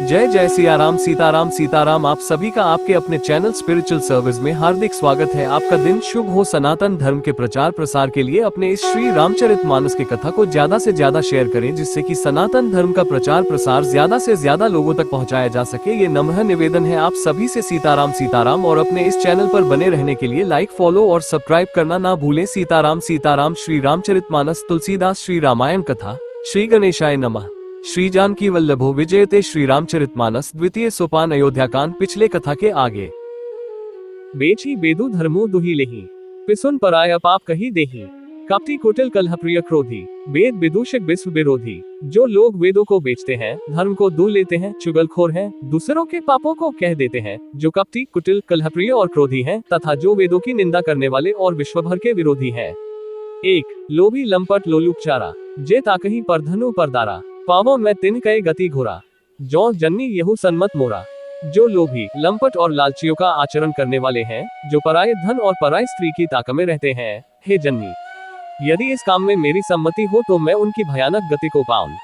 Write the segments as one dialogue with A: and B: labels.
A: जय जय सियाराम सीताराम सीताराम। आप सभी का आपके अपने चैनल स्पिरिचुअल सर्विस में हार्दिक स्वागत है। आपका दिन शुभ हो। सनातन धर्म के प्रचार प्रसार के लिए अपने इस श्री रामचरितमानस की कथा को ज्यादा से ज्यादा शेयर करें, जिससे कि सनातन धर्म का प्रचार प्रसार ज्यादा से ज्यादा लोगों तक पहुंचाया जा सके। ये नम्र निवेदन है आप सभी से। सीताराम सीताराम। और अपने इस चैनल पर बने रहने के लिए लाइक, फॉलो और सब्सक्राइब करना ना भूलें। सीताराम सीताराम। श्री रामचरितमानस तुलसीदास श्री रामायण कथा। श्री गणेशाय नमः। श्री जानकी वल्लभो विजयते। श्री रामचरितमानस द्वितीय सोपान अयोध्याकांड। पिछले कथा के आगे। बेची बेदु धर्मो दुही लेही, पिसुन पराय पाप कही देही। कपटी कुटिल कलह प्रिय क्रोधी, वेद विदूषक विश्व विरोधी। जो लोग वेदों को बेचते हैं, धर्म को दू लेते हैं, चुगलखोर हैं, दूसरों के पापों को कह देते हैं, जो कपटी कुटिल कलह प्रिय और क्रोधी हैं, तथा जो वेदों की निंदा करने वाले और विश्व भर के विरोधी हैं। 1 लोभी लंपट लोलुपचारा, जे ताकही पर धनु परदारा। पावों में तिन कई गति घोरा, जो जन्नी यहू सन्मत मोरा। जो लोभी, लंपट और लालचियों का आचरण करने वाले हैं, जो पराये धन और पराई स्त्री की ताक में रहते हैं, हे जन्नी, यदि इस काम में मेरी सम्मति हो तो मैं उनकी भयानक गति को पाऊं।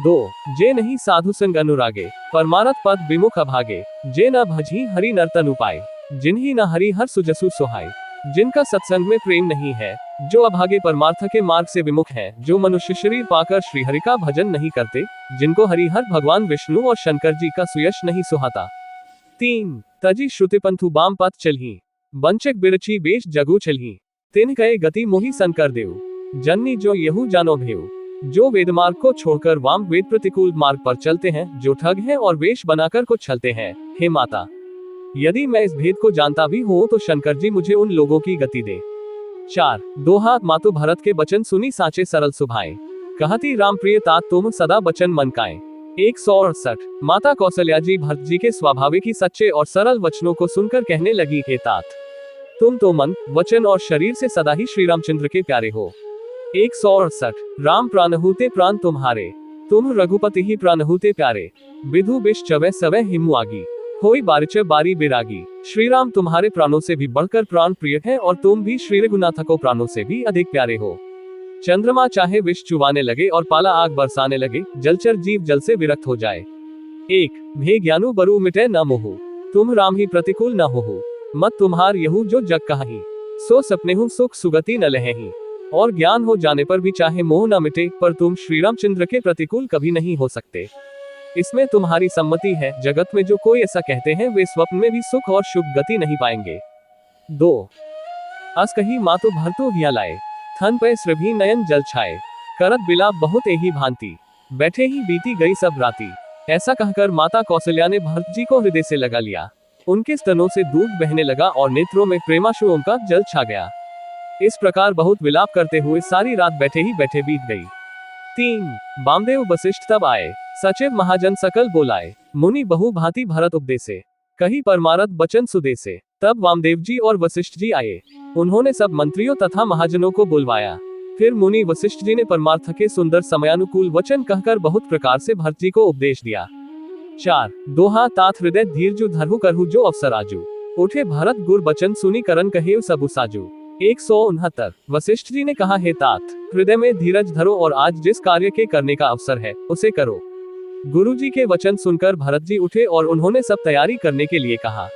A: 2 जे नहीं साधु संग अनुरागे, परमारथ पद विमुख अभागे। जे न भजी हरि नर्तन उपाय, जिन्ही न हरि हर सुजसु सोहाय। जिनका सत्संग में प्रेम नहीं है, जो अभागे परमार्थ के मार्ग से विमुख हैं, जो मनुष्य शरीर पाकर श्री हरि का भजन नहीं करते, जिनको हरिहर भगवान विष्णु और शंकर जी का सुयश नहीं सुहाता। 3 तजी श्रुति पंथु बाम पथ चलही, बंचक बिरची बेश जगू चलही। तिन कहे गति मोहि सन कर देव, जन्नी जो यहू जानो भेव। जो वेद मार्ग को छोड़कर वाम वेद प्रतिकूल मार्ग पर चलते हैं, जो ठग हैं और वेश बनाकर को छलते हैं, हे माता, यदि मैं इस भेद को जानता भी हूँ तो शंकर जी मुझे उन लोगों की गति दे। 4 दोहा मातु भरत के बचन सुनी साचे सरल सुभाए। कहती राम प्रिय तात तुम सदा बचन मन काए। 168 माता कौशल्या जी भरत जी के स्वाभाविक ही सच्चे और सरल वचनों को सुनकर कहने लगी, हे तात, तुम तो मन, वचन और शरीर से सदा ही श्री रामचंद्र के प्यारे हो। 168 राम प्राणहुते प्राण तुम्हारे, तुम रघुपति ही प्राणहुते प्यारे। विधु बिष चवे सवे हिमु आगी, होई बारिच बारी बिरागी। श्री राम तुम्हारे प्राणों से भी बढ़कर प्राण प्रिय है, और तुम भी श्री रघुनाथ को प्राणों से भी अधिक प्यारे हो। चंद्रमा चाहे विष चुवाने लगे और पाला आग बरसाने लगे, जलचर जीव जल से विरक्त हो जाए। 1 भे ज्ञानु बरु मिटे न मोहु, तुम राम ही प्रतिकूल न होहु। मत तुम्हार यहू जो जग कहाही, सो सपने हूँ सुख सुगति न लहेही। और ज्ञान हो जाने पर भी चाहे मोह न मिटे, पर तुम श्री रामचंद्र के प्रतिकूल कभी नहीं हो सकते। इसमें तुम्हारी सम्मति है। जगत में जो कोई ऐसा कहते हैं, वे स्वप्न में भी सुख और शुभ गति नहीं पाएंगे। 2 अस कही मातु भरतु हिया लाए, थन पे श्रभी नयन जल छाए। करत बिलाप बहुत एही भांति, बैठे ही बीती गई सब राती। ऐसा कहकर माता कौशल्या ने भरत जी को हृदय से लगा लिया। उनके स्तनों से दूध बहने लगा और नेत्रों में प्रेमाश्रुओं का जल छा गया। इस प्रकार बहुत विलाप करते हुए सारी रात बैठे ही बैठे बीत गई। 3 वामदेव वशिष्ठ तब आए, सचिव महाजन सकल बोलाए। मुनि बहु भांति भरत उपदेसे, कही परमारथ बचन सुदेसे। तब वामदेव जी और वशिष्ठ जी आए। उन्होंने सब मंत्रियों तथा महाजनों को बुलवाया। फिर मुनि वशिष्ठ जी ने परमार्थ के सुंदर समयानुकूल वचन कहकर बहुत प्रकार से भरत जी को उपदेश दिया। 4 दोहा तात हृदय धीर जु धरहु करहु जो अवसर आजू। उठे भरत गुर बचन सुनी करन कहेव सबु साजू। 169 वशिष्ठ जी ने कहा, हे तात, हृदय में धीरज धरो और आज जिस कार्य के करने का अवसर है उसे करो। गुरुजी के वचन सुनकर भरत जी उठे और उन्होंने सब तैयारी करने के लिए कहा।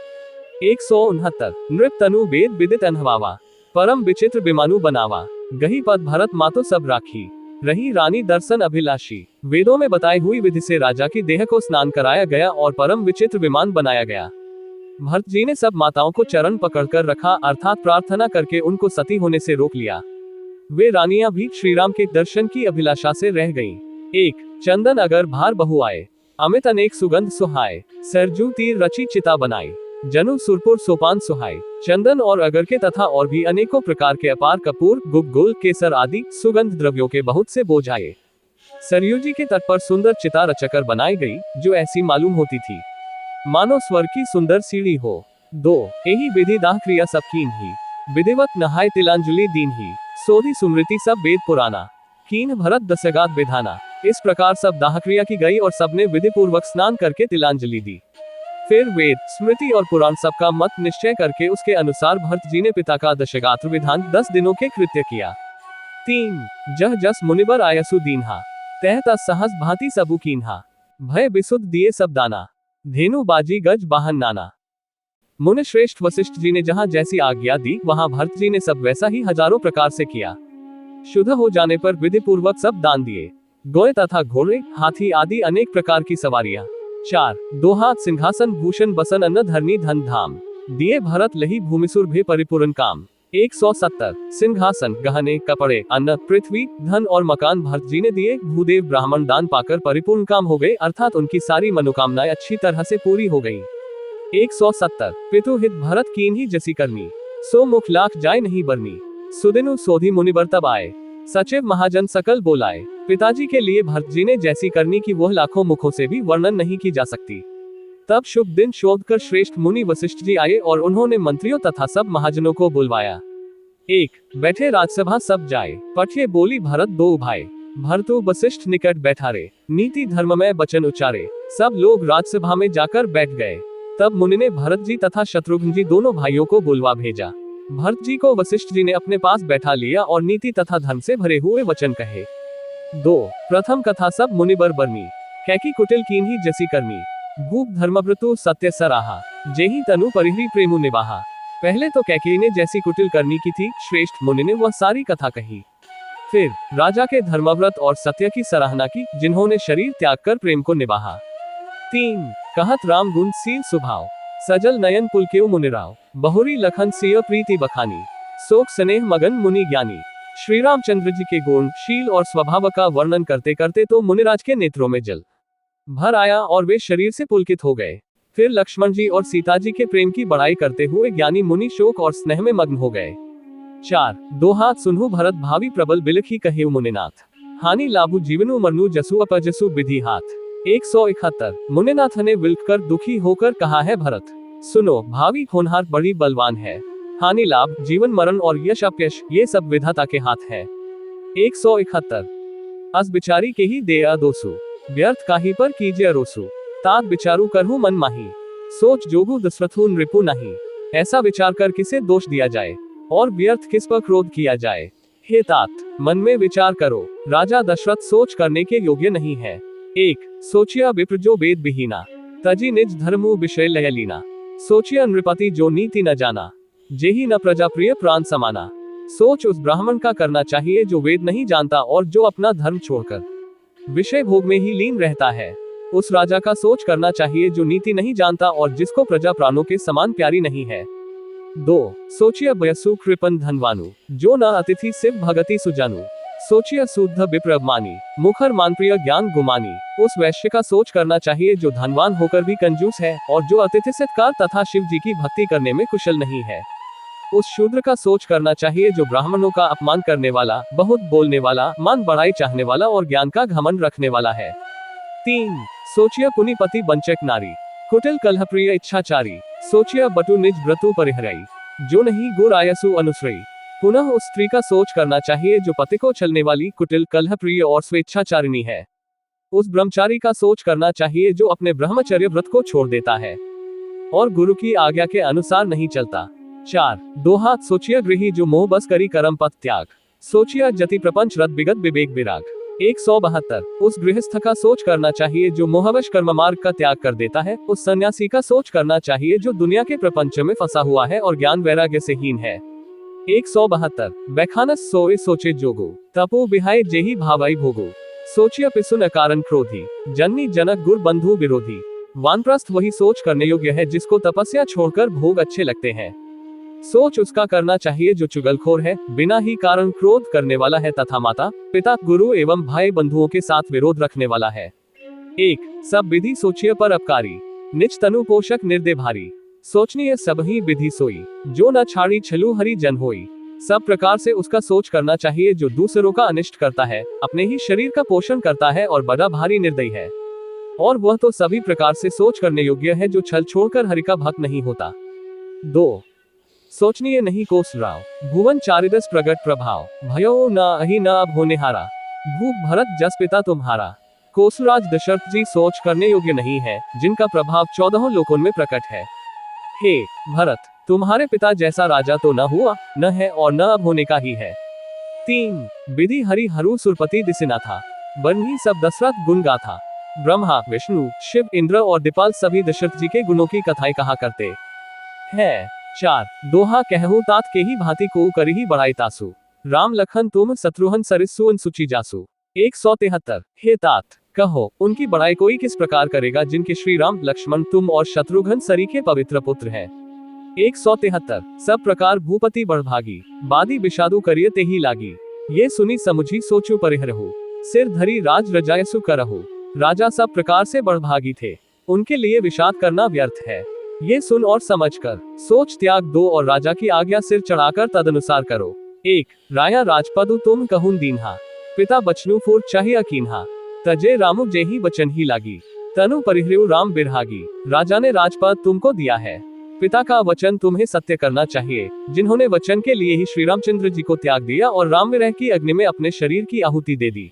A: 169 नृप तनु वेद विदित अनहवावा, परम विचित्र विमानु बनावा। गही पद भरत मातो सब राखी, रही रानी दर्शन अभिलाषी। वेदों में बताई हुई विधि से राजा की देह को स्नान कराया गया और परम विचित्र विमान बनाया गया। भरत जी ने सब माताओं को चरण पकड़कर रखा, अर्थात प्रार्थना करके उनको सती होने से रोक लिया। वे रानियां भी श्रीराम के दर्शन की अभिलाषा से रह गईं। 1 चंदन अगर भार बहु आए, अमित अनेक सुगंध सुहाए। सरजू तीर रची चिता बनाई, जनु सुरपुर सोपान सुहाय। चंदन और अगर के तथा और भी अनेकों प्रकार के अपार कपूर, गुग्गुल, केसर आदि सुगंध द्रव्यों के बहुत से बोझ आए। सरयू जी के तट पर सुंदर चिता रचकर बनाई गई, जो ऐसी मालूम होती थी मानो स्वर की सुंदर सीढ़ी हो। 2 यही विधि दाह क्रिया सब कीन ही, विधिवत नहाय तिलांजलि दीन ही। सोधी सुमृति सब वेद पुराना, कीन भरत दसगात विधाना। इस प्रकार सब दाह क्रिया की गई और सबने विधि पूर्वक स्नान करके तिलांजलि दी। फिर वेद, स्मृति और पुराण सबका मत निश्चय करके उसके अनुसार भरत जी ने पिता का दशगात्र विधान 10 दिनों के कृत्य किया। 3 जह जस मुनिबर आयसु दीन्हा, तह तस सहस भांति सबु कीन्हा। भय बिसुध दिए सब दाना, धेनु बाजी गज बाहन नाना। मुनि श्रेष्ठ वशिष्ठ जी ने जहां जैसी आज्ञा दी, वहां भरत जी ने सब वैसा ही हजारों प्रकार से किया। शुद्ध हो जाने पर विधि पूर्वक सब दान दिए। गोए तथा घोड़े, हाथी आदि अनेक प्रकार की सवारियां। 4 दो हाथ सिंहासन भूषण बसन अन्न धरनी धन धाम, दिए भरत लही भूमिसुर भे परिपूर्ण काम। 170 सिंहासन, गहने, कपड़े, अन्न, पृथ्वी, धन और मकान भरत जी ने दिए। भूदेव ब्राह्मण दान पाकर परिपूर्ण काम हो गए, अर्थात उनकी सारी मनोकामनाएं अच्छी तरह से पूरी हो गई। 170 पितु हित भरत कीन्ही जसी करनी, सो मुख लाख जाय नहीं बरनी। सुदिनु सोधी मुनिबर तब आए, सचिव महाजन सकल बोलाए। पिताजी के लिए भरत जी ने जैसी करनी की वह लाखों मुखों से भी वर्णन नहीं की जा सकती। तब शुभ दिन शोध कर श्रेष्ठ मुनि वशिष्ठ जी आए और उन्होंने मंत्रियों तथा सब महाजनों को बुलवाया। 1 बैठे राजसभा सब जाए, पठिए बोली भरत दो उभाए। भरतु वशिष्ठ निकट बैठारे, नीति धर्ममय वचन उच्चारे। सब लोग राजसभा में जाकर बैठ गए। तब मुनि ने भरत जी तथा शत्रुघ्न जी दोनों भाइयों को बुलवा भेजा। भरत जी को वशिष्ठ जी ने अपने पास बैठा लिया और नीति तथा धर्म से भरे हुए वचन कहे। 2 प्रथम कथा सब मुनिबर बरनी, कैकी कुटिल कीन्ही जसी करनी। भूप धर्मव्रतु सत्य सराहा, जेहि तनु परिहरी प्रेमु निवाहा। पहले तो कैकेयी ने जैसी कुटिल करनी की थी, श्रेष्ठ मुनि ने वह सारी कथा कही। फिर राजा के धर्मव्रत और सत्य की सराहना की, जिन्होंने शरीर त्याग कर प्रेम को निभाहा। 3 कहत राम गुण सील स्वभाव, सजल नयन पुलकेउ मुनिराव। बहुरी लखन सिय प्रीति बखानी, शोक स्नेह मगन मुनि ज्ञानी। श्री रामचंद्र जी के गुण, शील और स्वभाव का वर्णन करते करते तो मुनिराज के नेत्रों में जल भर आया और वे शरीर से पुलकित हो गए। फिर लक्ष्मण जी और सीता जी के प्रेम की बड़ाई करते हुए ज्ञानी मुनि शोक और स्नेह में मग्न हो गए। 4 दो हाथ सुनहु भरत भावी प्रबल बिलखी कहे मुनिनाथ, हानि लाभु जीवनु मरनु जसु अपजसु विधि हाथ। 171 मुनिनाथ ने विलख कर दुखी होकर कहा है भरत, सुनो भावी होनहार बड़ी बलवान है। हानि लाभ, जीवन मरण और यश अपयश, ये सब विधाता के हाथ है। 171 अस बिचारी के ही दे दोसु, व्यर्थ काहि पर कीजिए रोसु। तात विचारू करहु मन माही, सोच जोगु दशरथु नृपु नहीं। ऐसा विचार कर किसे दोष दिया जाए और व्यर्थ किस पर क्रोध किया जाए। हे तात, मन में विचार करो, राजा दशरथ सोच करने के योग्य नहीं है। 1 सोचिया विप्र जो वेद विहीना, तजी निज धर्मु विषय लय लीना। सोचिया नृपति जो नीति न जाना, जेहि न प्रजा प्रिय प्राण समाना। सोच उस ब्राह्मण का करना चाहिए जो वेद नहीं जानता और जो अपना धर्म छोड़कर विषय भोग में ही लीन रहता है। उस राजा का सोच करना चाहिए जो नीति नहीं जानता और जिसको प्रजा प्राणों के समान प्यारी नहीं है। 2 सोचिया बयसु कृपन धनवानु, जो न अतिथि शिव भगति सुजानु। सोचिया शुद्ध विप्र मानी, मुखर मानप्रिय ज्ञान गुमानी। उस वैश्य का सोच करना चाहिए जो धनवान होकर भी कंजूस है और जो अतिथि सत्कार तथा शिव जी की भक्ति करने में कुशल नहीं है। उस शूद्र का सोच करना चाहिए जो ब्राह्मणों का अपमान करने वाला, बहुत बोलने वाला, मान बढ़ाई चाहने वाला और ज्ञान का घमंड रखने वाला है। 3 सोचिया पुनिपति वंचक नारी, कुटिल कलहप्रिय इच्छाचारी। सोचिया बटु निज व्रतु परिहरई, जो नहीं गुर आयसु अनुश्रई। पुनः उस स्त्री का सोच करना चाहिए जो पति को छलने वाली, कुटिल, कलहप्रिय और स्वेच्छाचारिणी है। उस ब्रह्मचारी का सोच करना चाहिए जो अपने ब्रह्मचर्य व्रत को छोड़ देता है और गुरु की आज्ञा के अनुसार नहीं चलता। 4 दो हाथ सोचिया गृही जो मोह बस करी कर्म पथ त्याग। सोचिया जति प्रपंच रत विगत विवेक विराग। 172 उस गृहस्थ का सोच करना चाहिए जो मोहवश कर्म मार्ग का त्याग कर देता है। उस सन्यासी का सोच करना चाहिए जो दुनिया के प्रपंच में फंसा हुआ है और ज्ञान वैराग्य से हीन है। 172 बैखानस सोए सोचे जोगो, तपो बिहाय जेहि भावाई भोगो। सोचिया पिसुन अकारण क्रोधी, जननी जनक गुर बंधु विरोधी। वानप्रस्थ वही सोच करने योग्य है जिसको तपस्या छोड़कर भोग अच्छे लगते हैं। सोच उसका करना चाहिए जो चुगलखोर है, बिना ही कारण क्रोध करने वाला है तथा माता, पिता, गुरु एवं भाई बंधुओं के साथ विरोध रखने वाला है। 1 सब विधि सोचिए पर अपकारी, निज तनु पोषक निर्दय भारी। सोचनीय सब ही विधि सोई, जो न छाड़ी छलू हरि जन होई। सब प्रकार से उसका सोच करना चाहिए जो दूसरों का अनिष्ट करता है, अपने ही शरीर का पोषण करता है और बड़ा भारी निर्दयी है। और वह तो सभी प्रकार से सोच करने योग्य है जो छल छोड़कर हरि का भक्त नहीं होता। 2 सोचनीय नहीं कोस राव, भुवन चारिदस प्रगट प्रभाव। भयो न अहि न अब होने हारा, भूप भरत जस पिता तुम्हारा। कोसराज दशरथ जी सोच करने योग्य नहीं है, जिनका प्रभाव 14 लोकों में प्रकट है। हे भरत, तुम्हारे पिता जैसा राजा तो न हुआ, न है और न अब होने का ही है। 3 विधि हरि हरु सुरपति दिसिना था, बन्ही सब दशरथ गुण गाथा। ब्रह्मा, विष्णु, शिव, इंद्र और दिपाल सभी दशरथ जी के गुणों की कथाएं कहा करते हैं। 4 दोहा कहूँ तात के ही भांति को करही बढ़ाई तासु, राम लखन तुम शत्रुघ्न सरिस सुअन सुचि जासु। 173 हे तात, कहो उनकी बड़ाई कोई किस प्रकार करेगा जिनके श्री राम, लक्ष्मण, तुम और शत्रुघ्न सरीखे पवित्र पुत्र हैं। 173 सब प्रकार भूपति बढ़भागी, बादी विषादु करिय ते ही लागी। ये सुनी समुझी सोचु परिहरहु, सिर धरी राज रजायसु करहु। राजा सब प्रकार से बढ़भागी थे, उनके लिए विषाद करना व्यर्थ है। ये सुन और समझकर सोच त्याग दो और राजा की आज्ञा सिर चढ़ाकर तदनुसार करो। 1 राया राजपदु तुम कहून दीन्हा, पिता बचनु फूर चाहिए अकीन्हा। तजे रामु जेही बचन ही लागी, तनु परिहरु राम बिरहागी। राजा ने राजपद तुमको दिया है, पिता का वचन तुम्हें सत्य करना चाहिए, जिन्होंने वचन के लिए ही श्री रामचंद्र जी को त्याग दिया और राम विरह की अग्नि में अपने शरीर की आहुति दे दी।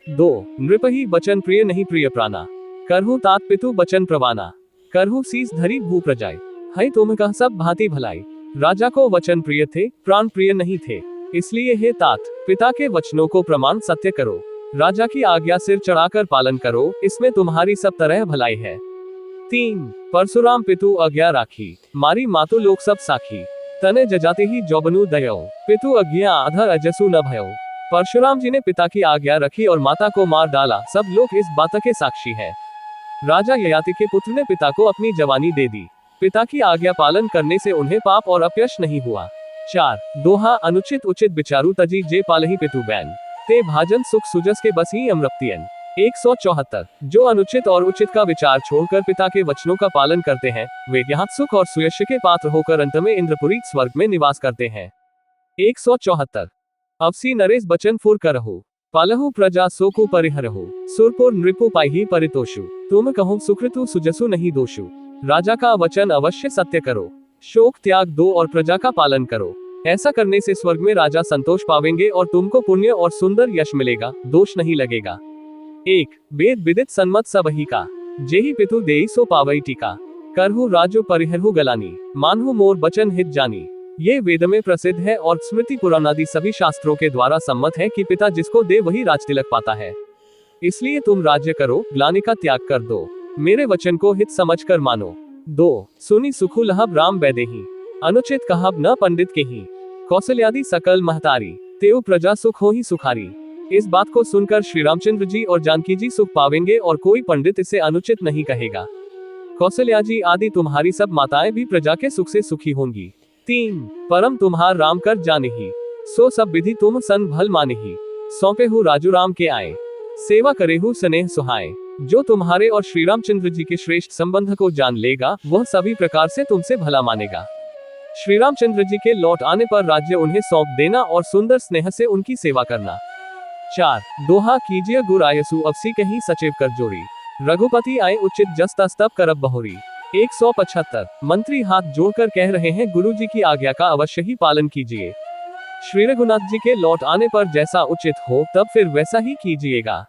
A: 2 नृप ही बचन प्रिय नहीं प्रिय प्राणा, करहु तात पितु बचन प्रवाना। करहु सीस धरी भू प्रजाय, है तुम कह सब भांति भलाई। राजा को वचन प्रिय थे, प्राण प्रिय नहीं थे, इसलिए हे तात, पिता के वचनों को प्रमाण सत्य करो। राजा की आज्ञा सिर चढ़ाकर पालन करो, इसमें तुम्हारी सब तरह भलाई है। 3 परशुराम पितु आज्ञा राखी, मारी मातु लोक सब साखी। तने जजाते ही जौबनु दयो, पितु आज्ञा आधर अजसु न भयो। परशुराम जी ने पिता की आज्ञा रखी और माता को मार डाला, सब लोग इस बात के साक्षी हैं। राजा ययाति के पुत्र ने पिता को अपनी जवानी दे दी, पिता की आज्ञा पालन करने से उन्हें पाप और अपयश नहीं हुआ। 4 दोहा अनुचित उचित विचारु तजी जे पालही पितु बैन, ते भाजन सुख सुजस के बस ही अमृतियन। 174 जो अनुचित और उचित का विचार छोड़कर पिता के वचनों का पालन करते हैं, वे यहाँ सुख और सुयश के पात्र होकर अंत में इंद्रपुरी स्वर्ग में निवास करते हैं। 174 अवसी नरेश बचन फुर करहु, पालहु प्रजा सोकु परिहरहु। सुरपुर नृपु पाही परितोषु, तुम कहूँ सुकृतु सुजसु नहीं दोषु। राजा का वचन अवश्य सत्य करो, शोक त्याग दो और प्रजा का पालन करो। ऐसा करने से स्वर्ग में राजा संतोष पावेंगे और तुमको पुण्य और सुंदर यश मिलेगा, दोष नहीं लगेगा। 1 वेद विदित सन्मत सबही का, जेहि पितु देई सो पावई टीका। करहु राजु परिहरहु गलानी, मानहु मोर बचन हित जानी। ये वेद में प्रसिद्ध है और स्मृति पुराण आदि सभी शास्त्रों के द्वारा सम्मत है कि पिता जिसको दे वही राजतिलक पाता है। इसलिए तुम राज्य करो, ग्लानि का त्याग कर दो, मेरे वचन को हित समझकर मानो। 2 सुनी सुखु लहब राम बैदेही, अनुचित कहब न पंडित के ही। कौशल्यादि सकल महतारी, तेउ प्रजा सुख हो ही सुखारी। इस बात को सुनकर श्री रामचंद्र जी और जानकी जी सुख पावेंगे और कोई पंडित इसे अनुचित नहीं कहेगा। कौशल्या जी आदि तुम्हारी सब माताएं भी प्रजा के सुख से सुखी होंगी। 3 परम तुम्हार राम कर जानेही, सो सब विधि तुम सन भल मानेही। सौंपे हु राजू राम के आए, सेवा करेहु स्नेह सुहाए। जो तुम्हारे और श्री रामचंद्र जी के श्रेष्ठ संबंध को जान लेगा, वह सभी प्रकार से तुमसे भला मानेगा। श्री रामचंद्र जी के लौट आने पर राज्य उन्हें सौंप देना और सुंदर स्नेह से उनकी सेवा करना। 4 दोहा कीजिए गुर आयसु अवसी कहीं सचेव कर जोड़ी, रघुपति आए उचित जस तस तब करब बहोरी। 175 मंत्री हाथ जोड़कर कह रहे हैं, गुरु जी की आज्ञा का अवश्य ही पालन कीजिए। श्री रघुनाथ जी के लौट आने पर जैसा उचित हो तब फिर वैसा ही कीजिएगा।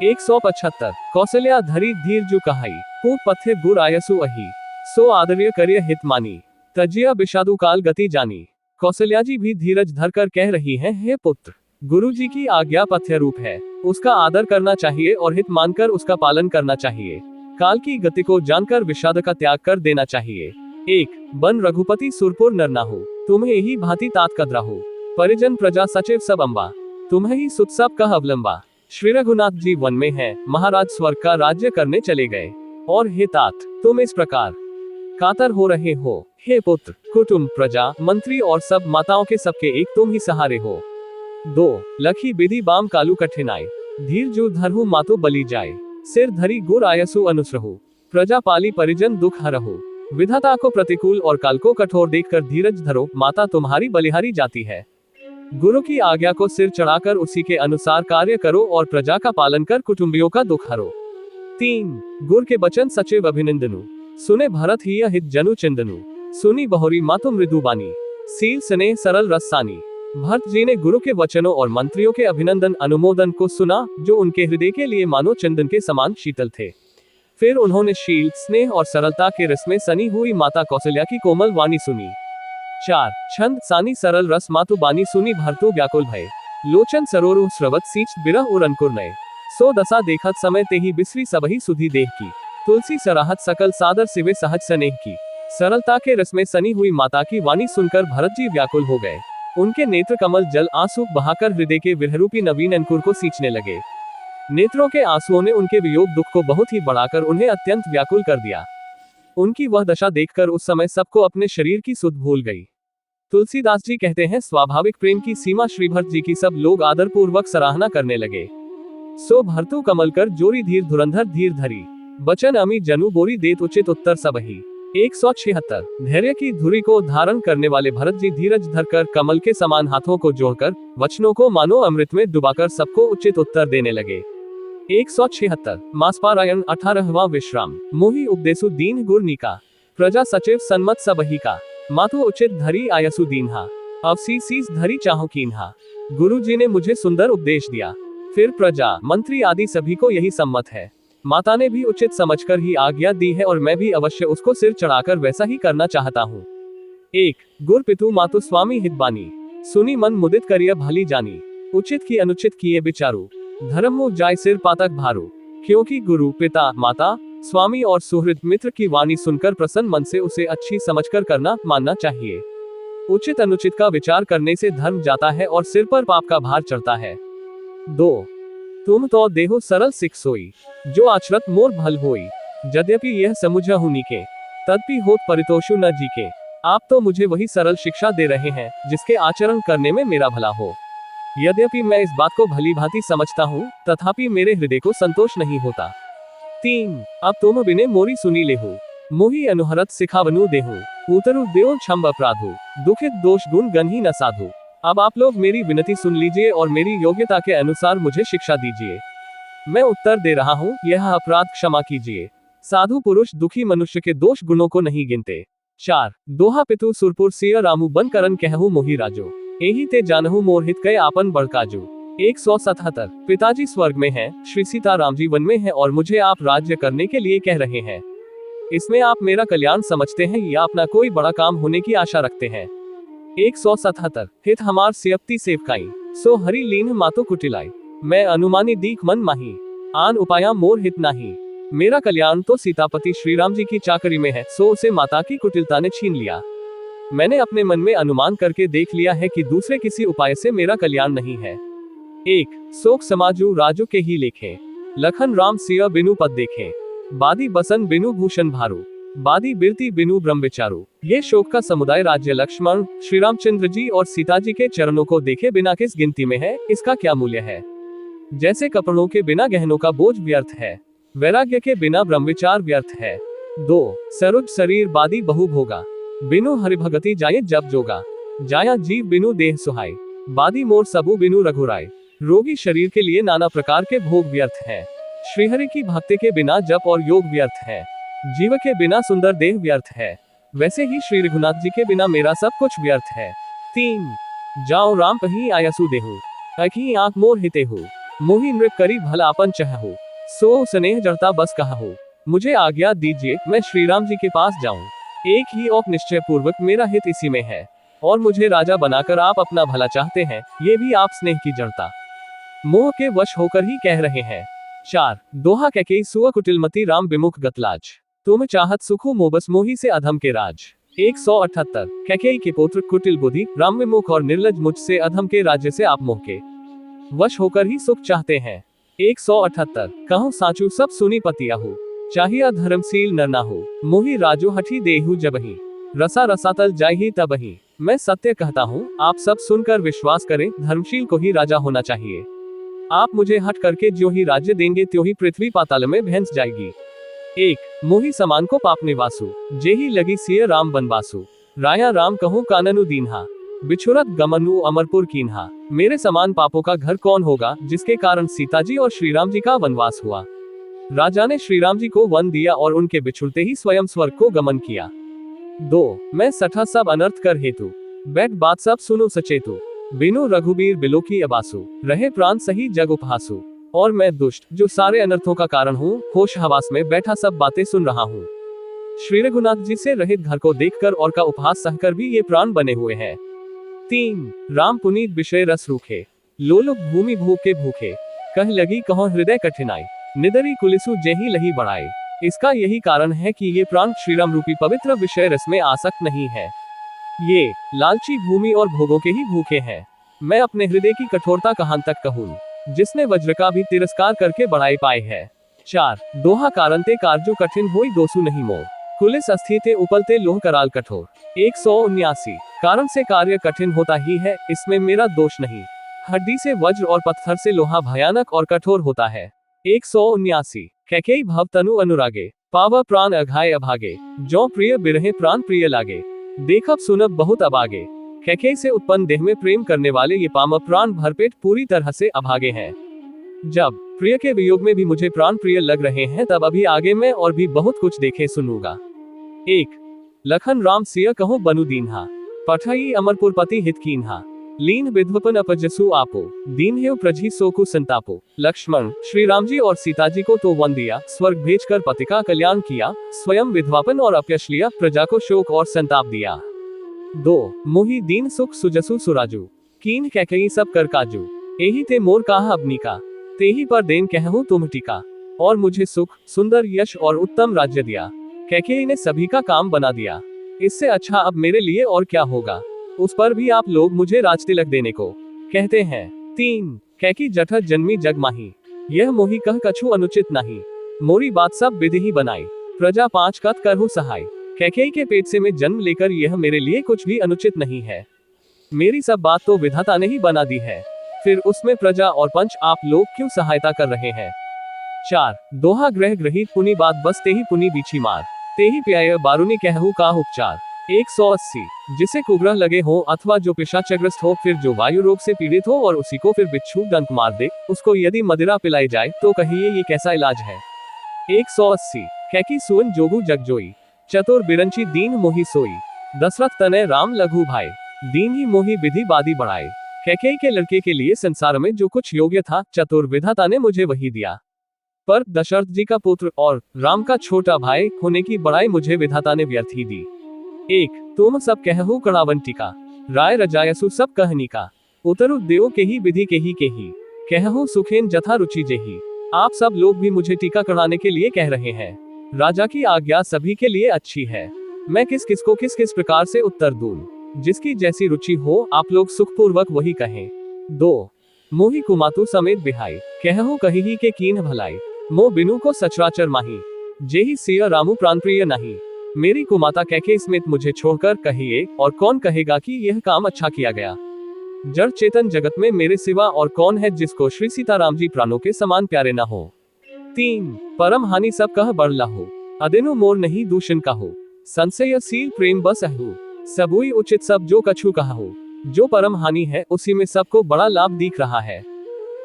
A: 175 कौशल्या धरी धीर जु कहाई, पूत पथ्य गुर आयसु अही। सो आदर्य करिय हित मानी, तजिया विषादु काल गति जानी। कौशल्या जी भी धीरज धरकर कह रही हैं, हे पुत्र, गुरु जी की आज्ञा पथ्य रूप है, उसका आदर करना चाहिए और हित मानकर उसका पालन करना चाहिए। काल की गति को जानकर विषाद का त्याग कर देना चाहिए। 1 बन रघुपति सुरपुर नरनाहु, तुम्हें ही भांति तात कदराहु। परिजन प्रजा सचिव सब अम्बा, तुम्हें ही सुत सब कह अवलंबा। श्री रघुनाथ जी वन में हैं, महाराज स्वर्ग का राज्य करने चले गए, और हे तात, तुम इस प्रकार कातर हो रहे हो। हे पुत्र, कुटुंब, प्रजा, मंत्री और सब माताओं के सबके एक तुम ही सहारे हो। 2 लखी विधि बाम कालू कठिनाई, धीर जू धरहु मातु बली जाए। सिर धरी गुर आयसु अनुसरहु, प्रजा पाली परिजन दुख हरहु। विधाता को प्रतिकूल और काल को कठोर देखकर धीरज धरो, माता तुम्हारी बलिहारी जाती है। गुरु की आज्ञा को सिर चढ़ाकर उसी के अनुसार कार्य करो और प्रजा का पालन कर कुटुंबियों का दुख हरो। 3 गुर के बचन सचिव अभिनंदनु, सुने भरत ही हित जनु चिंदनु। सुनी बहोरी मातु मृदुबानी, सील स्नेह सरल रसानी। भरत जी ने गुरु के वचनों और मंत्रियों के अभिनंदन अनुमोदन को सुना, जो उनके हृदय के लिए मानो चंदन के समान शीतल थे। फिर उन्होंने शील, स्नेह और सरलता के रस में सनी हुई माता कौशल्या की कोमल वाणी सुनी। 4 छंद सानी सरल रस मातु बानी, सुनी भरतु व्याकुल भय। लोचन सरोरु स्रवत सींच बिरह उर अंकुर नए। सो दशा देखत समय ते ही बिसरी सबही सुधी देह की, तुलसी सराहत सकल सादर सिवे सहज स्नेह की। सरलता के रस में सनी हुई माता की वाणी सुनकर भरत जी व्याकुल हो गए। उनके नेत्र कमल जल आंसू बहाकर हृदय के विरहरूपी नवीन अंकुर को सींचने लगे। नेत्रों के आंसुओं ने उनके वियोग दुख को बहुत ही बढ़ाकर उन्हें अत्यंत व्याकुल कर दिया। उनकी वह दशा देखकर उस समय सबको अपने शरीर की सुध भूल गई। तुलसीदास जी कहते हैं, स्वाभाविक प्रेम की सीमा श्री भरत जी की सब लोग आदरपूर्वक सराहना करने लगे। सो भरतु कमल कर जोरी धीर धुरंधर धीर धरी, बचन अमी जनु बोरी देत उचित उत्तर सबही। 176। धैर्य की धुरी को धारण करने वाले भरत जी धीरज धरकर कमल के समान हाथों को जोड़कर वचनों को मानो अमृत में डुबाकर सबको उचित उत्तर देने लगे। 176। मासपारायण 18वां विश्राम, मोहि उपदेसु दीन गुर निका, प्रजा सचिव सन्मत सबही का, माथु उचित धरी आयसु दीन्हा, अवसीस धरी चाहो कीन्हा। गुरु जी ने मुझे सुंदर उपदेश दिया, फिर प्रजा मंत्री आदि सभी को यही सम्मत है। माता ने भी उचित समझकर ही आज्ञा दी है और मैं भी अवश्य उसको सिर चढ़ाकर वैसा ही करना चाहता हूँ। 1। गुर पितु मातु स्वामी हितबानी, सुनी मन मुदित करिय भली जानी, उचित की अनुचित किए विचारू, धर्म मुँह जाय सिर पातक भारू। क्योंकि गुरु पिता माता स्वामी और सुहृद मित्र की वाणी सुनकर प्रसन्न मन से उसे अच्छी समझकर करना मानना चाहिए। उचित अनुचित का विचार करने से धर्म जाता है और सिर पर पाप का भार चढ़ता है। 2। तुम तो देहो सरल सिख सोई, जो आचरत मोर भल होई, यद्यपि यह समुझहु नीके, तदपि होत परितोषु न जीके। आप तो मुझे वही सरल शिक्षा दे रहे हैं जिसके आचरण करने में मेरा भला हो। यद्यपि मैं इस बात को भली भांति समझता हूँ, तथापि मेरे हृदय को संतोष नहीं होता। 3। अब तुम बिने मोरी सुनी लेहु, मोहि अनुहरत सिखावनु देहु, उतरु देव क्षम अपराधु, दुखित दोष गुण गन्ही न साधु। अब आप लोग मेरी विनती सुन लीजिए और मेरी योग्यता के अनुसार मुझे शिक्षा दीजिए। मैं उत्तर दे रहा हूँ, यह अपराध क्षमा कीजिए। साधु पुरुष दुखी मनुष्य के दोष गुणों को नहीं गिनते। 4। दोहा पितु सुरपुर सिय रामू बन करन कहु मोहि राजो, एही ते जानहु मोर हित कय आपन बड़काजो। 177। पिताजी स्वर्ग में हैं, श्री सीताराम जी वन में हैं और मुझे आप राज्य करने के लिए कह रहे हैं। इसमें आप मेरा कल्याण समझते हैं या अपना कोई बड़ा काम होने की आशा रखते हैं। 177। हित हमार सियप्ती सेवकाई, सो हरि लीन मातो कुटिलाई, मैं अनुमानी दीख मन माही, आन उपाया मोर हित नाही। मेरा कल्याण तो सीतापति श्री राम जी की चाकरी में है, सो उसे माता की कुटिलता ने छीन लिया। मैंने अपने मन में अनुमान करके देख लिया है कि दूसरे किसी उपाय से मेरा कल्याण नहीं है। 1। शोक समाजू राजू के ही लेखे, लखन राम सिया बिनु पद देखे, बादी बसन बिनु भूषण भारू, बादी बिरती बिनु ब्रह्म विचारू। ये शोक का समुदाय राज्य लक्ष्मण, श्री रामचंद्र जी और सीता जी के चरणों को देखे बिना किस गिनती में है, इसका क्या मूल्य है। जैसे कपड़ों के बिना गहनों का बोझ व्यर्थ है, वैराग्य के बिना ब्रह्म विचार व्यर्थ है। 2। सरुज शरीर बादी बहु भोगा, बिनु हरिभगति जाये जब जोगा, जाया जीव बिनु देह सुहाय, बादी मोर सबू बिनु रघुराय। रोगी शरीर के लिए नाना प्रकार के भोग व्यर्थ है, श्रीहरि की भक्ति के बिना जप और योग व्यर्थ है, जीव के बिना सुंदर देह व्यर्थ है, वैसे ही श्री रघुनाथ जी के बिना मेरा सब कुछ व्यर्थ है। 3। जाओ राम कहीं आयसु देहु, अखी आंख मोर हितेहु, मोहि नृप करी भल आपन चहु, सो स्नेह जड़ता बस कहु। मुझे आज्ञा दीजिए, मैं श्री राम जी के पास जाऊं। एक ही और निश्चय पूर्वक मेरा हित इसी में है, और मुझे राजा बनाकर आप अपना भला चाहते हैं, ये भी आप स्नेह की जड़ता मोह के वश होकर ही कह रहे हैं। 4। दोहा कैकेयी सुअ कुटिलमती राम विमुख गतलाज, तुम चाहत सुखु मोबस मोही से अधम के राज। 178। कैकेयी के पुत्र कुटिल बुद्धि राम विमुख और निर्लज मुझसे अधम के राज्य से आप मोह के वश होकर ही सुख चाहते हैं। 178। कहूँ साचू सब सुनी पतियाहु, चाहिए धर्मशील नर नाहु, मोहि राजो हठी देहु जबही, रसा रसातल जाही तबही। मैं सत्य कहता हूँ, आप सब सुनकर विश्वास करें, धर्मशील को ही राजा होना चाहिए। आप मुझे हट करके जो ही राज्य देंगे त्यों ही पृथ्वी पाताल में भैंस जाएगी। 1। मोहि समान को पाप निवासु, जेहि लगी सिय राम बनवासु, राया राम कहूँ काननु दीन्हा, बिछुरत गमनु अमरपुर कीन्हा। मेरे समान पापों का घर कौन होगा, जिसके कारण सीता जी और श्री राम जी का वनवास हुआ। राजा ने श्री राम जी को वन दिया और उनके बिछुड़ते ही स्वयं स्वर्ग को गमन किया। 2। मैं सठा सब अनर्थ कर हेतु, बैठ बात सब सुनो सचेतु, बिनु रघुबीर बिलो की अबासु, रहे प्राण सही जग उपहासु। और मैं दुष्ट, जो सारे अनर्थों का कारण हूँ, होश हवास में बैठा सब बातें सुन रहा हूँ। श्री रघुनाथ जी से रहित घर को देखकर और का उपहास सहकर भी ये प्राण बने हुए हैं। 3। राम पुनीत विषय रस रूखे, लोलुप भूमि भूखे भूखे, कह लगी कहो हृदय कठिनाई, निदरी कुलिसु जेही लही बढ़ाई। इसका यही कारण है कि ये प्राण श्रीराम रूपी पवित्र विषय रस में आसक्त नहीं है। ये लालची भूमि और भोगों के ही भूखे हैं। मैं अपने हृदय की कठोरता कहां तक कहूँ, जिसने वज्र का भी तिरस्कार करके बढ़ाई पाए है। 4 दोहा कारणते कारजु कठिन होई दोसु नहीं मोर, कुलिस अस्थिते उपलते लोह कराल कठोर। 179 कारण से कार्य कठिन होता ही है, इसमें मेरा दोष नहीं। हड्डी से वज्र और पत्थर से लोहा भयानक और कठोर होता है। 179 कैकेयी भव तनु अनुरागे, पाव प्राण अघाय अभागे, जो प्रिय बिरहे प्राण प्रिय लागे। देखब सुनब बहुत अबागे। कैकेयी से उत्पन्न देह में प्रेम करने वाले ये पाम प्राण भरपेट पूरी तरह से अभागे हैं। जब प्रिय के वियोग में भी मुझे प्राण प्रिय लग रहे हैं, तब अभी आगे मैं और भी बहुत कुछ देखे सुनूंगा। 1 लखन राम सिय कहूँ बनु दीन्हा, पठई अमरपुर पति हित कीन्हा। लीन विध्वपन अपजसु आपो, दीन हेव प्रजी सोकु संतापो। लक्ष्मण श्री राम जी और सीता जी को तो वन दिया, स्वर्ग भेजकर पति का कल्याण किया, स्वयं विधवापन और अपयश लिया, प्रजा को शोक और संताप दिया। 2 मोहि दीन सुख सुजसु सुराजू, कीन कैकेयी सब कर काजू। एही ते मोर काह अबनिका, तेही पर देन कहूँ तुम टीका। और मुझे सुख, सुंदर यश और उत्तम राज्य दिया। कैकेयी ने सभी का काम बना दिया। इससे अच्छा अब मेरे लिए और क्या होगा। उस पर भी आप लोग मुझे राजतिलक देने को कहते हैं। 3 कैकी जठर जन्मी जग माही, यह मोहि कह कछु अनुचित नहीं। मोरी बात सब विधि ही बनाई, प्रजा 5 कत करहु सहाय। कैकेयी के पेट से मैं जन्म लेकर यह मेरे लिए कुछ भी अनुचित नहीं है। मेरी सब बात तो विधाता ने ही बना दी है, फिर उसमें प्रजा और पंच आप लोग क्यों सहायता कर रहे हैं। 4 दोहा ग्रह ग्रहित पुनि बात बस तेही पुनि बीछी मार, तेही प्याय बारुनी कहू का उपचार। 180 जिसे कुग्रह लगे हो अथवा जो पिशाचग्रस्त हो, फिर जो वायु रोग से पीड़ित हो और उसी को फिर बिच्छू डंक मार दे, उसको यदि मदिरा पिलाई जाए तो कहिए ये कैसा इलाज है। 180 कैकी सुवन जोगु जगजोई, चतुर बिरंची दीन मोहि सोई। दशरथ तनय राम लघु भाई, दीन ही मोहि विधि बादी बढ़ाए। कैकेयी के लड़के के लिए संसार में जो कुछ योग्य था, चतुर विधाता ने मुझे वही दिया। पर दशरथ जी का पुत्र और राम का छोटा भाई होने की बड़ाई मुझे विधाता ने व्यर्थ ही दी। 1 तुम सब कहु कणावंटिका, राय रजायसु सब कहनी का। उतरु देव के ही विधि के ही कहु सुखेन जथा रुचि जेही। आप सब लोग भी मुझे टीका कराने के लिए कह रहे हैं। राजा की आज्ञा सभी के लिए अच्छी है, मैं किस किस को किस किस प्रकार से उत्तर दूं। जिसकी जैसी रुचि हो आप लोग सुखपूर्वक वही कहें। 2 मोहि कुमातु समेत बिहाई, कहु कही ही के कीन भलाई। मो बिनु को सचराचर माही, जेही सिय रामु प्राणप्रिय नहीं। मेरी कुमाता कैकेयी समेत मुझे छोड़कर कहिए, और कौन कहेगा कि यह काम अच्छा किया गया। जड़ चेतन जगत में मेरे सिवा और कौन है जिसको श्री सीताराम जी प्राणों के समान प्यारे न हो। 3 परम हानि सब कह बढ़ लाहो, अदिनु मोर नहीं दूषण काहो। संशय सील प्रेम बस अहु, सबुई उचित सब जो कछु कहो। जो परम हानि है उसी में सबको बड़ा लाभ दिख रहा है।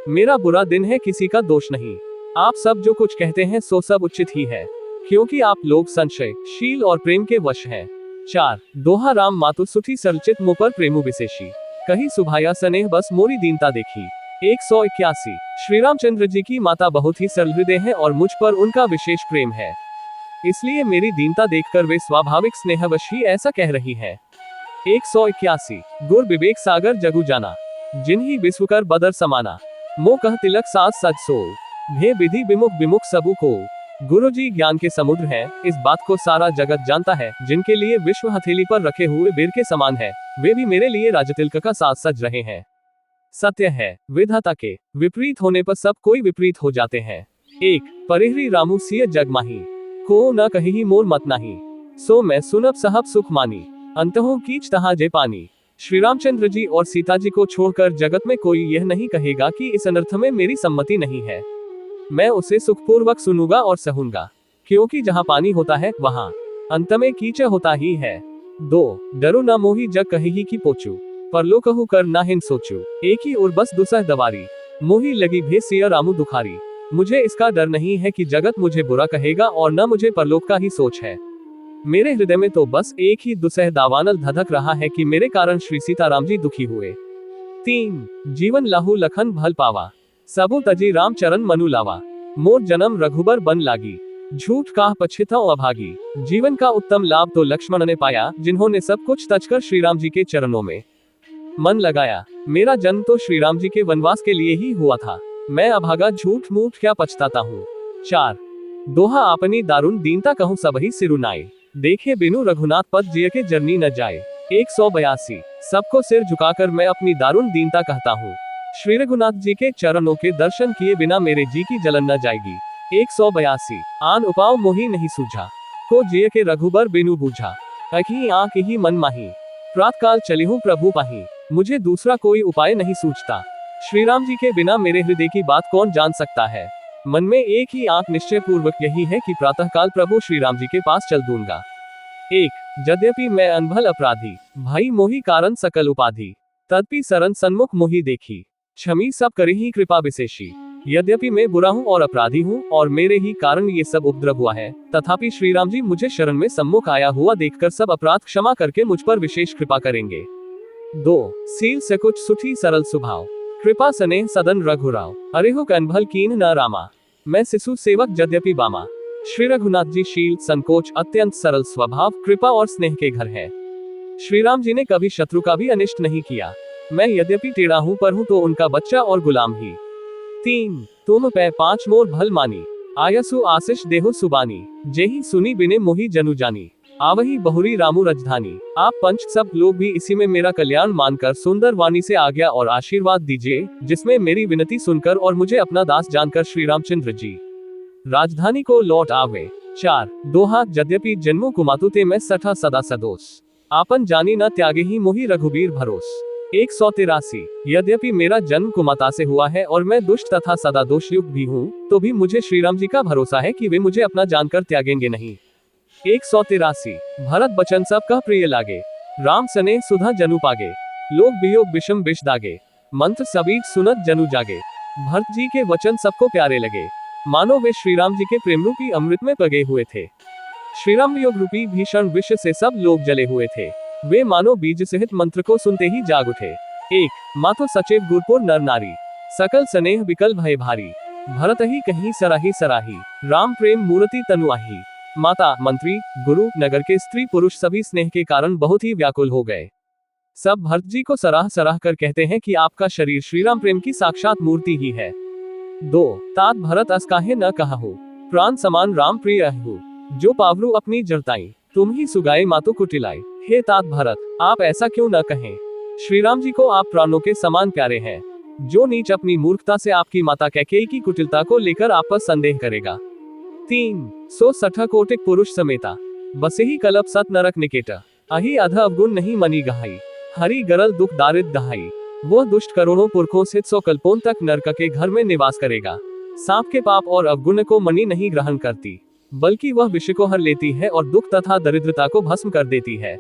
A: मेरा बुरा दिन है किसी का दोष नहीं। आप सब जो कुछ कहते हैं सो सब उचित ही है, क्योंकि आप लोग संशय, शील और प्रेम के वश हैं। 4 दोहा राम मातु सुठी सरचित मुँह पर प्रेमु विशेषी, कही सुभाया स्नेह बस मोरी दीनता देखी। 181 श्री रामचंद्र जी की माता बहुत ही सरल हृदय है और मुझ पर उनका विशेष प्रेम है, इसलिए मेरी दीनता देखकर वे स्वाभाविक स्नेहवश ही ऐसा कह रही है। 181 गुर विवेक सागर जगु जाना, जिन्ही विश्व कर बदर समाना। मो कह तिलक सास सज सो, भे विधि विमुख विमुख सबु को। गुरु जी ज्ञान के समुद्र हैं, इस बात को सारा जगत जानता है। जिनके लिए विश्व हथेली पर रखे हुए वीर के समान है, वे भी मेरे लिए राजतिलक का साज सज रहे हैं। सत्य है, विधाता के विपरीत होने पर सब कोई विपरीत हो जाते हैं। 1 परिहरी रामु सिय जग माही, को न कही मोर मत नाही। सो मैं सुनब सहब सुख मानी, अंतहों कीच तहाँ जे पानी। श्री रामचंद्र जी और सीता जी को छोड़कर जगत में कोई यह नहीं कहेगा कि इस अनर्थ में मेरी सम्मति नहीं है। मैं उसे सुखपूर्वक सुनूंगा और सहूंगा, क्योंकि जहाँ पानी होता है वहाँ अंत में कीचड़ होता ही है। 2 डरो न मोही जग कही की पोचू, परलो कहू कर ना हिन सोचू। एक ही और बस दुसह दवारी, मोही लगी भे सिय रामु दुखारी। मुझे इसका डर नहीं है कि जगत मुझे बुरा कहेगा और न मुझे परलोक का ही सोच है। मेरे हृदय में तो बस एक ही दुसह दावानल धधक रहा है कि मेरे कारण श्री सीताराम जी दुखी हुए। 3 जीवन लाहू लखन भल पावा, सबु तजी राम चरण मनु लावा। मोर जन्म रघुबर बन लागी, झूठ काह पछिताओ अभागी। जीवन का उत्तम लाभ तो लक्ष्मण ने पाया, जिन्होंने सब कुछ तजकर श्री राम जी के चरणों में मन लगाया। मेरा जन्म तो श्री राम जी के वनवास के लिए ही हुआ था, मैं अभागा झूठ मूठ क्या पछताता हूँ। 4 दोहा अपनी दारुण दीनता कहूँ सबही सिरुनाए, देखे बिनु रघुनाथ पद जिय के जरनी न जाए। 182 सबको सिर झुकाकर मैं अपनी दारुण दीनता कहता हूँ, श्री रघुनाथ जी के चरणों के दर्शन किए बिना मेरे जी की जलन न जाएगी। 182 आन उपाव मोही नहीं सूझा, को जिय के रघुबर बिनु बूझा, अखी आंख ही मन माही, प्रात काल चली हूँ प्रभु पाही, मुझे दूसरा कोई उपाय नहीं सूझता। श्री राम जी के बिना मेरे हृदय की बात कौन जान सकता है। मन में एक ही आंख निश्चय पूर्वक यही है कि प्रातः काल प्रभु श्री राम जी के पास चल दूंगा। 1 यद्यपि मैं अनभल अपराधी, भाई मोही कारण सकल उपाधि, तदपि सरन सन्मुख मोही देखी, क्षमी सब करे ही कृपा विशेषी। यद्यपि मैं बुरा हूँ और अपराधी हूँ और मेरे ही कारण ये सब उपद्रव हुआ है, तथापि श्री राम जी मुझे शरण में सम्मुख आया हुआ देखकर सब अपराध क्षमा करके मुझ पर विशेष कृपा करेंगे। 2 सील से कुछ सुठी सरल स्वभाव, कृपा स्नेह सदन रघुराव, अरेहु कनभल कीन न रामा, मैं शिशु सेवक यद्यपि बामा। श्री रघुनाथ जी शील संकोच अत्यंत सरल स्वभाव कृपा और स्नेह के घर है। श्री राम जी ने कभी शत्रु का भी अनिष्ट नहीं किया। मैं यद्यपि टेढ़ा हूँ पर हूँ तो उनका बच्चा और गुलाम ही। 3 तुम पै 5 मोर भल मानी, आयसु आशीष देहो सुबानी, जेहि सुनी बिने मोहि जनु जानी, आवही बहुरी रामू राजधानी। आप पंच सब लोग भी इसी में मेरा कल्याण मानकर सुंदर वाणी से आज्ञा और आशीर्वाद दीजिए, जिसमें मेरी विनती सुनकर और मुझे अपना दास जानकर श्री रामचंद्र जी राजधानी को लौट आवे। 4 दोहा यद्यपि जन्मो कुमातु ते मैं सठा सदा सदोष, आपन जानी न त्यागे ही मोहि रघुबीर भरोस। 183 यद्यपि मेरा जन्म कुमाता से हुआ है और मैं दुष्ट तथा सदा दोषयुक्त भी हूँ, तो भी मुझे श्री राम जी का भरोसा है कि वे मुझे अपना जानकर त्यागेंगे नहीं। 183 भरत बचन सब कह प्रिय लागे, राम सने सुधा जनु पागे, लोग वियोग विषम विष दागे, मंत्र सबीज सुनत जनु जागे। भरत जी के वचन सबको प्यारे लगे, मानो वे श्री राम जी के प्रेम रूपी अमृत में पगे हुए थे। श्री राम योग रूपी भीषण विष से सब लोग जले हुए थे, वे मानो बीज सहित मंत्र को सुनते ही जाग उठे। 1 मातो सचेत गुरपुर नर नारी, सकल स्नेह विकल भय भारी, भरत ही कहीं सराही सराही, राम प्रेम मूर्ति तनु आही। माता मंत्री गुरु नगर के स्त्री पुरुष सभी स्नेह के कारण बहुत ही व्याकुल हो गए। सब भरत जी को सराह सराह कर कहते हैं कि आपका शरीर श्री राम प्रेम की साक्षात मूर्ति ही है। 2 तात भरत अस काहे न कहु, प्राण समान राम प्रिय अहु, जो पावरु अपनी जरताई, तुम ही सुगाए मातो कुटिलाई। हे तात भरत, आप ऐसा क्यों न कहें, श्री राम जी को आप प्राणों के समान प्यारे हैं। जो नीच अपनी मूर्खता से आपकी माता कैकेयी की कुटिलता को लेकर आप पर संदेह करेगा। 3 सो सठ कोटिक पुरुष समेता, बसे ही कलप सत नरक निकेटा, अहि अध अवगुण नहीं मनी गहाई, हरि गरल दुख दारिद दहाई। वह दुष्ट करोड़ों पुरखों से 100 कल्पों तक नरक के घर में निवास करेगा। सांप के पाप और अवगुण को मणि नहीं ग्रहण करती, बल्कि वह विष को हर लेती है और दुख तथा दरिद्रता को भस्म कर देती है।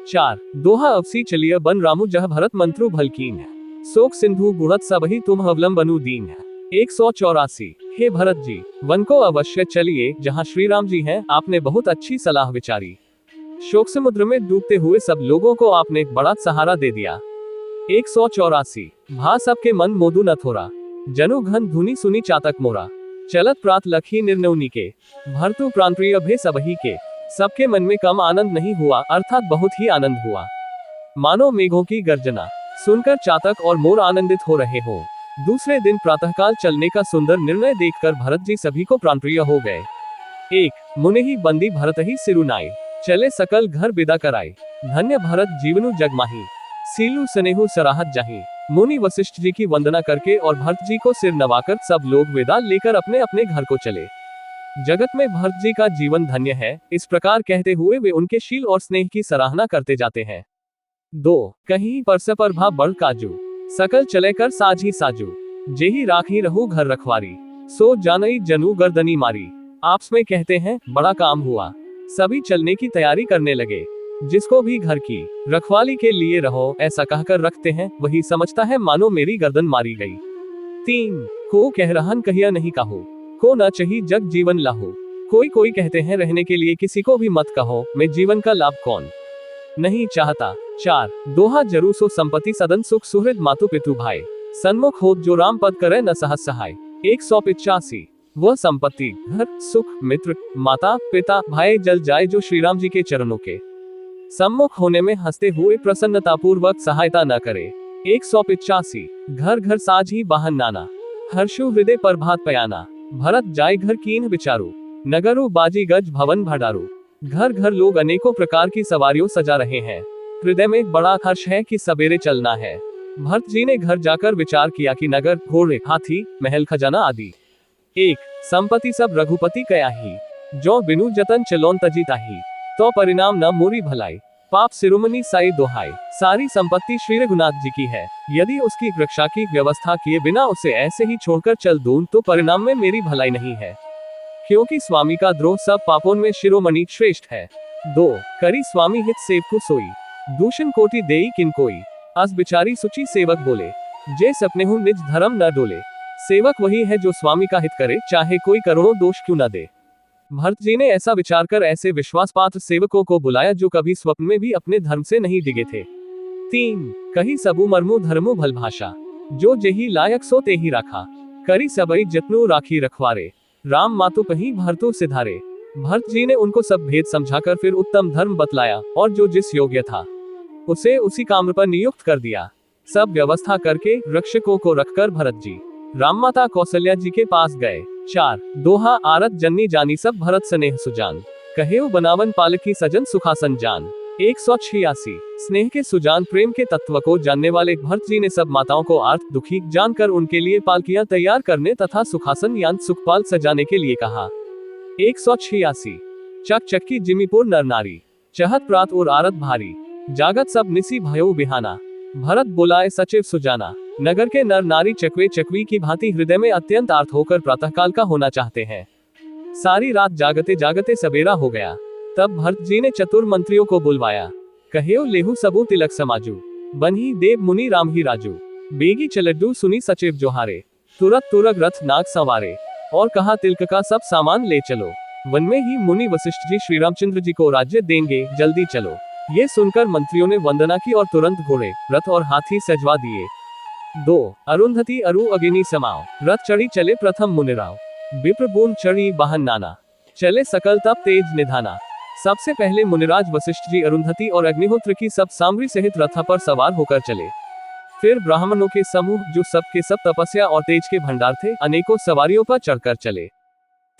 A: 4 दोहा अवसी चलिए बन रामू जह भरत मंत्रु भलकीन है, शोक सिंधु बुढ़त सबही तुम अवलंबनु दीन है। 184 हे भरत जी, वन को अवश्य चलिए जहाँ श्री राम जी हैं, आपने बहुत अच्छी सलाह विचारी। शोक समुद्र में डूबते हुए सब लोगों को आपने एक बड़ा सहारा दे दिया। 184 भा सबके मन मोदु न थोरा, जनु घन धुनी सुनी चातक मोरा, चलत प्रात लखी निर्नवनी के, भरतु प्रांप्रिय भे सबही के। सबके मन में कम आनंद नहीं हुआ, अर्थात बहुत ही आनंद हुआ, मानो मेघों की गर्जना सुनकर चातक और मोर आनंदित हो रहे हो। दूसरे दिन प्रातःकाल चलने का सुंदर निर्णय देखकर भरत जी सभी को प्राणप्रिय हो गए। 1 मुने ही बंदी भरत ही सिरुनाए, चले सकल घर विदा कराए, धन्य भरत जीवनु जगमाही, सीलु स्नेहु सराहत जाही। मुनि वशिष्ठ जी की वंदना करके और भरत जी को सिर नवाकर सब लोग विदा लेकर अपने अपने घर को चले। जगत में भरत जी का जीवन धन्य है, इस प्रकार कहते हुए वे उनके शील और स्नेह की सराहना करते जाते हैं। 2 कहीं परसपर भा बढ़ काजू, सकल चले कर साझी साजू, जेही राखी रहू घर रखवारी, सो जानई जनु गर्दनी मारी। आपस में कहते हैं बड़ा काम हुआ, सभी चलने की तैयारी करने लगे। जिसको भी घर की रखवाली के लिए रहो ऐसा कहकर रखते हैं, वही समझता है मानो मेरी गर्दन मारी गई। 3 को कह रहन कहिया नहीं कहो, को न चही जग जीवन लाहो, कोई कोई कहते हैं रहने के लिए किसी को भी मत कहो, मैं जीवन का लाभ कौन नहीं चाहता। 4 दोहा जरू सो संपत्ति सदन सुख सुहृद मातु पितु भाई, सन्मुख होत जो राम पद करे न सहस सहाय। 185 वह संपत्ति घर सुख मित्र माता पिता भाई जल जाए जो श्री राम जी के चरणों के सम्मुख होने में हंसते हुए प्रसन्नतापूर्वक सहायता न करे। 185 घर घर साझ ही वाहन नाना, हर्षु हृदय पर भात पयाना, भरत जाय घर कीन विचारू, नगरु बाजी गज भवन भंडारू। घर घर लोग अनेकों प्रकार की सवारियों सजा रहे हैं। हृदय में बड़ा हर्ष है कि सवेरे चलना है। भरत जी ने घर जाकर विचार किया कि नगर, घोड़े, हाथी, महल, खजाना आदि एक संपत्ति सब रघुपति कया ही, जो बिनु जतन चलोन तजी ताही, तो परिणाम न मोरी भलाई, पाप सिरुमणि साई दोहाई। सारी संपत्ति श्री रघुनाथ जी की है, यदि उसकी रक्षा की व्यवस्था किए बिना उसे ऐसे ही छोड़कर चल दूं तो परिणाम में मेरी भलाई नहीं है, क्योंकि स्वामी का द्रोह सब पापों में शिरोमणि श्रेष्ठ है। 2 करी स्वामी हित सेवकु सोई, दूषण कोटि देई किन कोई, अस बिचारी सुचि सेवक बोले, जे सपने हूं निज धर्म न डोले। सेवक वही है जो स्वामी का हित करे, चाहे कोई करोड़ों दोष क्यों न दे। भरत जी ने ऐसा विचार कर ऐसे विश्वास पात्र सेवकों को बुलाया जो कभी स्वप्न में भी अपने धर्म से नहीं डिगे थे। 3 कही सबु मर्मु धर्मु भल भाषा, जो जेही लायक सो तेही राखा, करी सबई जतनु राखी रखवारे, राम मातु कहीं भरतु सिधारे। भरत जी ने उनको सब भेद समझाकर फिर उत्तम धर्म बतलाया और जो जिस योग्य था उसे उसी काम पर नियुक्त कर दिया। सब व्यवस्था करके रक्षकों को रखकर भरत जी राम माता कौशल्या जी के पास गए। 4 दोहा आरत जन्नी जानी सब भरत स्नेह सुजान, कहेउ बनावन पालकी सजन सुखासन जान। 186 स्नेह के सुजान प्रेम के तत्व को जानने वाले भरत जी ने सब माताओं को आर्थ दुखी जानकर उनके लिए पालकियां तैयार करने तथा सुखासन यान सुखपाल सजाने के लिए कहा। 186 चक चक्की जिमीपुर नर नारी, चहत प्रात और आरत भारी, जागत सब निसी भयो बिहाना, भरत बुलाए सचिव सुजाना। नगर के नर नारी चकवे चकवी की भांति हृदय में अत्यंत आर्थ होकर प्रातःकाल का होना चाहते हैं। सारी रात जागते जागते सवेरा हो गया। तब भरत जी ने चतुर मंत्रियों को बुलवाया, कहेओ लेहु सबू तिलक समाजू, बन्ही देव मुनि राम ही राजू, बेगी चलड्डू सुनी सचिव जोहारे, तुरत तुरग रथ नाग सवारे, और कहा तिलक का सब सामान ले चलो, वन में ही मुनि वशिष्ठ जी श्री रामचंद्र जी को राज्य देंगे, जल्दी चलो। ये सुनकर मंत्रियों ने वंदना की और तुरंत घोड़े, रथ और हाथी सजवा दिए। 2 अरुंधति अरु अगिनी समाओ, रथ चढ़ी चले प्रथम मुनिराव, विप्र बूंद चढ़ी वाहन नाना, चले सकल तप तेज निधाना। सबसे पहले मुनिराज वशिष्ठ जी अरुंधति और अग्निहोत्र की सब सामग्री सहित रथ पर सवार होकर चले। फिर ब्राह्मणों के समूह जो सब के सब तपस्या और तेज के भंडार थे, अनेकों सवारियों पर चढ़कर चले।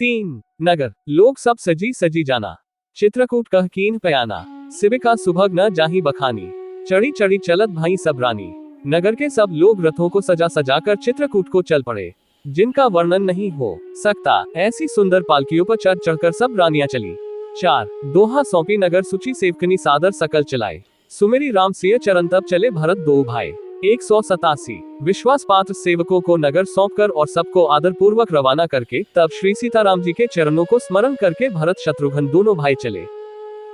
A: 3 नगर लोग सब सजी सजी जाना, चित्रकूट कह कीन पयाना, सिबिका सुभग न जाही बखानी, चढ़ी चढ़ी चलत भाई सब रानी। नगर के सब लोग रथों को सजा सजाकर चित्रकूट को चल पड़े, जिनका वर्णन नहीं हो सकता। ऐसी सुंदर पालकियों पर चढ़ चढ़कर सब रानियां चली। 4 दोहा सौंपी नगर सुचि सेवकनी सादर सकल चलाए, सुमेरी राम सिय चरण तब चले भरत दो भाई। 187 विश्वास पात्र सेवकों को नगर सौंपकर और सबको आदर पूर्वक रवाना करके तब श्री सीताराम जी के चरणों को स्मरण करके भरत शत्रुघ्न दोनों भाई चले।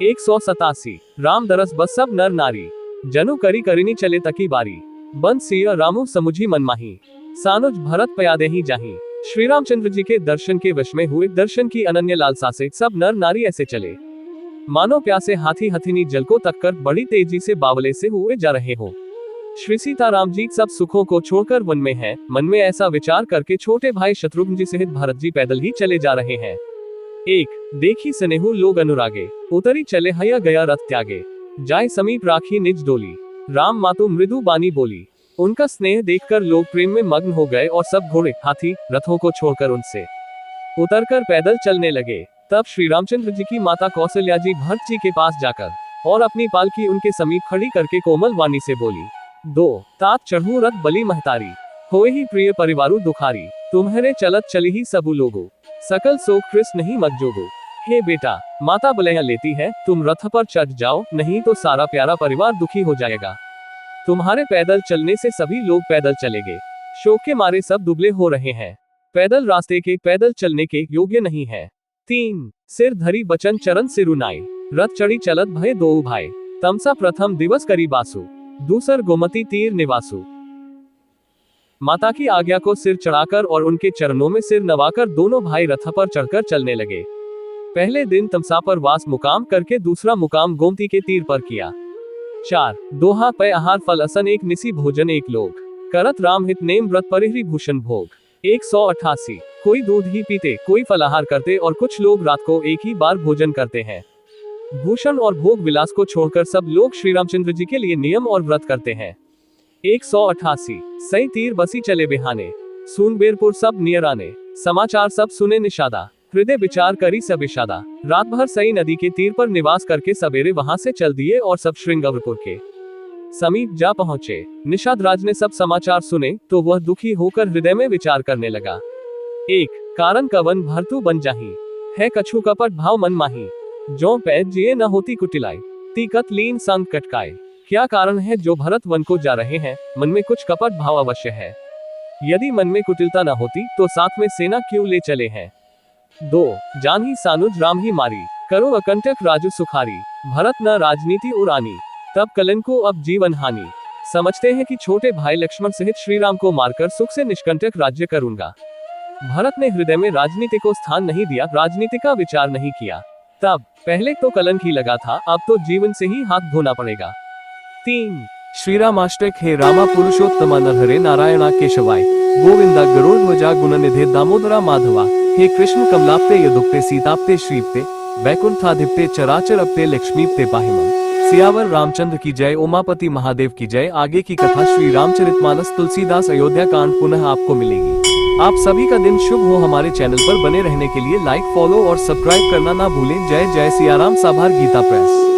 A: 187 राम दरस बस सब नर नारी, जनु करी करिनी चले तकी बारी, बन सिय रामु समुझी मनमाही, सानुज भरत पयादे ही जाही। श्री रामचंद्र जी के दर्शन के वश में हुए दर्शन की अनन्य लालसा से सब नर नारी ऐसे चले मानो प्यासे हाथी हथिनी जल को तककर बड़ी तेजी से बावले से हुए जा रहे हो। श्री सीताराम जी सब सुखों को छोड़कर वन में हैं। मन में ऐसा विचार करके छोटे भाई शत्रुघ्न जी सहित भरत जी पैदल ही चले जा रहे हैं। 1 देखी स्नेहु लोग अनुरागे, उतरी चले हया गया रथ त्यागे, जाय समीप राखी निज डोली, राम मातु मृदु बानी बोली। उनका स्नेह देखकर लोग प्रेम में मग्न हो गए और सब घोड़े, हाथी, रथों को छोड़कर उनसे उतरकर पैदल चलने लगे। तब श्री रामचंद्र जी की माता कौशल्या जी भरत जी के पास जाकर और अपनी पालकी उनके समीप खड़ी करके कोमल वाणी से बोली, 2 तात चढ़ू रथ बली महतारी, होए ही प्रिय परिवारु दुखारी, तुम्हारे चलत चली ही सबु लोगो, सकल शोक कृष्ण नहीं मत जोगो। हे बेटा, माता बुलाया लेती है, तुम रथ पर चढ़ जाओ, नहीं तो सारा प्यारा परिवार दुखी हो जाएगा। तुम्हारे पैदल चलने से सभी लोग पैदल चलेंगे, शोक के मारे सब दुबले हो रहे हैं, पैदल रास्ते के पैदल चलने के योग्य नहीं है। 3 सिर धरी बचन चरण सिरुनाई, रथ चढ़ी चलत भय दो भाई, तमसा प्रथम दिवस करी बासु, दूसर गोमती तीर निवासु। माता की आज्ञा को सिर चढ़ाकर और उनके चरणों में सिर नवाकर दोनों भाई रथ पर चढ़कर चलने लगे। पहले दिन तमसा पर वास मुकाम करके दूसरा मुकाम गोमती के तीर पर किया। 4 दोहा पय आहार फल असन एक निसी भोजन एक लोग, करत राम हित नेम व्रत परिहरी भूषण भोग। 188 कोई दूध ही पीते, कोई फलाहार करते और कुछ लोग रात को एक ही बार भोजन करते हैं। भूषण और भोग विलास को छोड़कर सब लोग श्री रामचंद्र जी के लिए नियम और व्रत करते हैं। 188 सई तीर बसी चले बिहाने, सूनबेरपुर सब नियर आने, समाचार सब सुने निषादा, हृदय विचार करी सब इशादा। रात भर सई नदी के तीर पर निवास करके सवेरे वहां से चल दिए और सब श्रृंगारपुर के समीप जा पहुंचे। निषाद राज ने सब समाचार सुने तो वह दुखी होकर हृदय में विचार करने लगा। एक कारण कवन भरतु बन जाही, है कछु कपट भाव मन माही, जो पैद जिए न होती कुटिलाई, तीकत लीन संग कटकाए। क्या कारण है जो भरत वन को जा रहे हैं? मन में कुछ कपट भाव अवश्य है। यदि मन में कुटिलता न होती तो साथ में सेना क्यों ले चले हैं? 2 जानही सानुज राम ही मारी, करो अकंटक राजू सुखारी, भरत न राजनीति उरानी, तब कलन को अब जीवन हानि। समझते हैं कि छोटे भाई लक्ष्मण सहित श्री राम को मारकर सुख से निष्कंटक राज्य करूंगा। भरत ने हृदय में राजनीति को स्थान नहीं दिया, राजनीति का विचार नहीं किया। तब पहले तो कलंक ही लगा था, अब तो जीवन से ही हाथ धोना पड़ेगा। 3 श्रीरामाष्टक हे रामा पुरुषोत्तमा नरहरे नारायणा केशवाय, गोविंदा गरुड़ध्वजा गुणनिधे दामोदरा माधवा, हे कृष्ण कमलाप्ते यदुक्ते सीताप्ते श्रीप्ते, वैकुंठाधिप्ते चराचरप्ते लक्ष्मीप्ते पाहिमम्। सियावर रामचंद्र की जय, उमापति महादेव की जय। आगे की कथा श्री रामचरितमानस तुलसीदास अयोध्या कांड पुनः आपको मिलेगी। आप सभी का दिन शुभ हो। हमारे चैनल पर बने रहने के लिए लाइक, फॉलो और सब्सक्राइब करना ना भूलें। जय जय सियाराम। साभार गीता प्रेस।